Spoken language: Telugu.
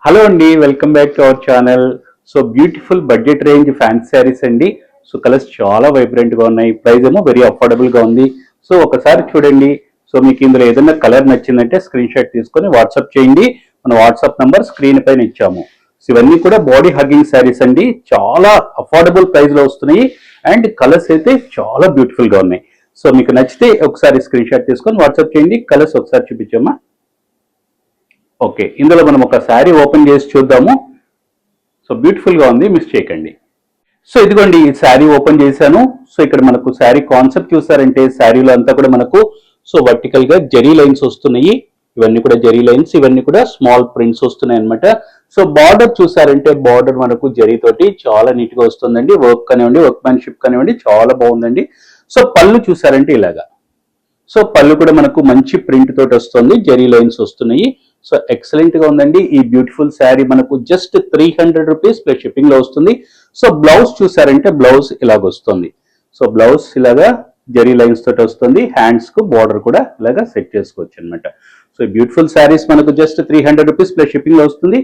హలో అండి, welcome back to our channel. So beautiful budget range fancy saris అండి. సో కలర్స్ చాలా వైబ్రెంట్ గా ఉన్నాయి, ప్రైస్ ఏమో వెరీ అఫోర్డబుల్ గా ఉంది. సో ఒకసారి చూడండి. సో మీకు ఇందులో ఏదైనా కలర్ నచ్చిందంటే స్క్రీన్ షాట్ తీసుకొని వాట్సాప్ చేయండి. మన వాట్సాప్ నంబర్ స్క్రీన్ పైన ఇచ్చాము. సో ఇవన్నీ కూడా బాడీ హగ్గింగ్ శారీస్ అండి, చాలా అఫోర్డబుల్ ప్రైస్ లో వస్తున్నాయి అండ్ కలర్స్ అయితే చాలా బ్యూటిఫుల్ గా ఉన్నాయి. సో మీకు నచ్చితే ఒకసారి స్క్రీన్ షాట్ తీసుకొని వాట్సాప్ చేయండి. కలర్స్ ఒకసారి చూపించమ్మా. ఓకే, ఇందులో మనం ఒక శారీ ఓపెన్ చేసి చూద్దాము. సో బ్యూటిఫుల్ గా ఉంది, మిస్ చేయకండి. సో ఇదిగోండి, ఈ శారీ ఓపెన్ చేశాను. సో ఇక్కడ మనకు శారీ కాన్సెప్ట్ చూసారంటే శారీలో అంతా కూడా మనకు సో వర్టికల్ గా జరీ లైన్స్ వస్తున్నాయి. ఇవన్నీ కూడా జరీ లైన్స్, ఇవన్నీ కూడా స్మాల్ ప్రింట్స్ వస్తున్నాయి అనమాట. సో బార్డర్ చూసారంటే బార్డర్ మనకు జరీ తోటి చాలా నీట్ గా వస్తుందండి. వర్క్ కానివ్వండి, వర్క్ మ్యాన్షిప్ కానివ్వండి, చాలా బాగుందండి. సో పళ్ళు చూసారంటే ఇలాగా. సో పళ్ళు కూడా మనకు మంచి ప్రింట్ తోటి వస్తుంది, జరీ లైన్స్ వస్తున్నాయి. సో ఎక్సలెంట్ గా ఉందండి. ఈ బ్యూటిఫుల్ శారీ మనకు జస్ట్ 300 రూపీస్ ప్లస్ షిప్పింగ్ లో వస్తుంది. సో బ్లౌజ్ చూసారంటే బ్లౌజ్ ఇలాగ వస్తుంది. సో బ్లౌజ్ ఇలాగా జరీ లైన్స్ తోటి వస్తుంది. హ్యాండ్స్ కు బార్డర్ కూడా ఇలాగా సెట్ చేసుకోవచ్చు అనమాట. సో బ్యూటిఫుల్ శారీస్ మనకు జస్ట్ 300 రూపీస్ ప్లస్ షిప్పింగ్ లో వస్తుంది.